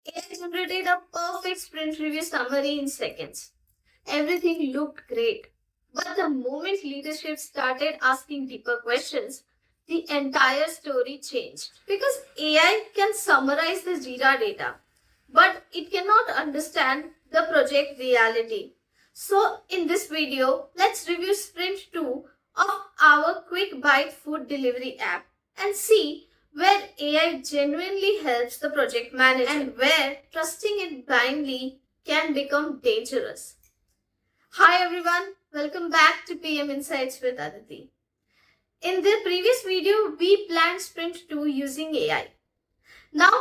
AI generated a perfect sprint review summary in seconds. Everything looked great. But the moment leadership started asking deeper questions, the entire story changed. Because AI can summarize the Jira data, but it cannot understand the project reality. So, in this video, let's review Sprint 2 of our Quick Bite food delivery app and see where AI genuinely helps the project manager and where trusting it blindly can become dangerous. Hi everyone, welcome back to PM Insights with Aditi. In the previous video, we planned Sprint 2 using AI. Now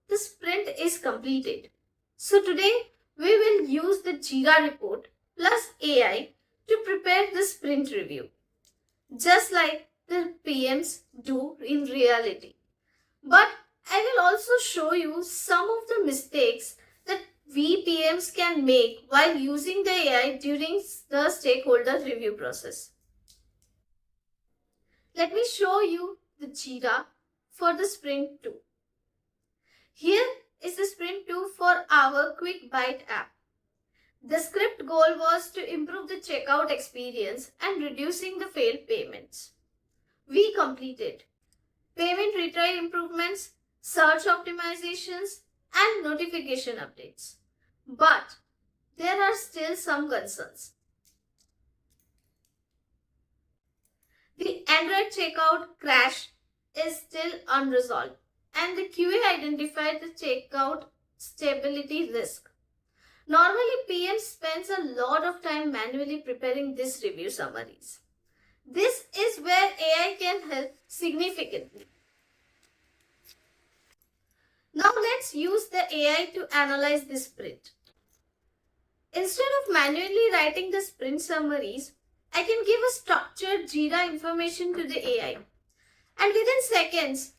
the sprint is completed. So today we will use the Jira report plus AI to prepare the sprint review, just like the PMs do in reality. But I will also show you some of the mistakes that we PMs can make while using the AI during the stakeholder review process. Let me show you the Jira for the Sprint 2. Here is the Sprint 2 for our Quick Bite app. The script goal was to improve the checkout experience and reducing the failed payments. We completed payment retry improvements, search optimizations, and notification updates. But there are still some concerns. The Android checkout crash is still unresolved, and the QA identified the checkout stability risk. Normally, PM spends a lot of time manually preparing these review summaries. This is where AI can help significantly. Now let's use the AI to analyze this sprint. Instead of manually writing the sprint summaries, I can give a structured Jira information to the AI. And within seconds,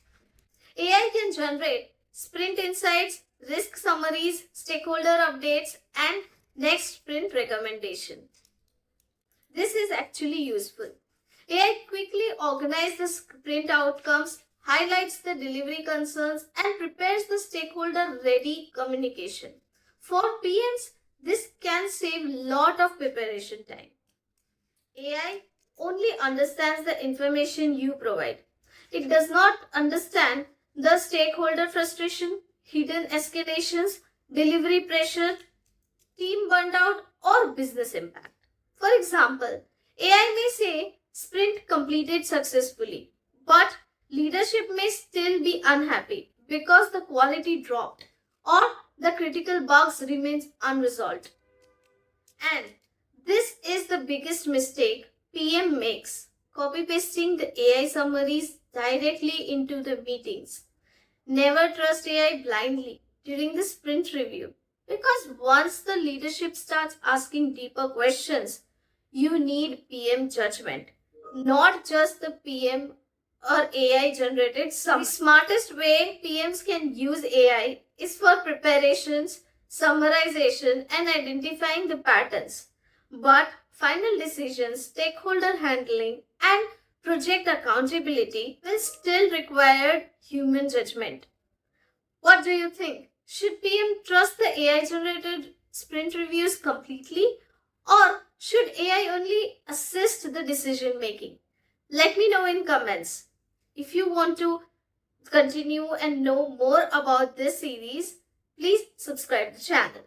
AI can generate sprint insights, risk summaries, stakeholder updates, and next sprint recommendation. This is actually useful. AI quickly organizes the sprint outcomes, highlights the delivery concerns, and prepares the stakeholder-ready communication. For PMs, this can save a lot of preparation time. AI only understands the information you provide. It does not understand the stakeholder frustration, hidden escalations, delivery pressure, team burnout, or business impact. For example, AI may say sprint completed successfully, but leadership may still be unhappy because the quality dropped or the critical bugs remains unresolved. And this is the biggest mistake PM makes, copy-pasting the AI summaries directly into the meetings. Never trust AI blindly during the sprint review, because once the leadership starts asking deeper questions, you need PM judgment, not just the PM or AI generated summary. The smartest way PMs can use AI is for preparations, summarization, and identifying the patterns. But final decisions, stakeholder handling, and project accountability will still require human judgment. What do you think? Should PM trust the AI generated sprint reviews completely, or should AI only assist the decision making? Let me know in comments. If you want to continue and know more about this series, please subscribe to the channel.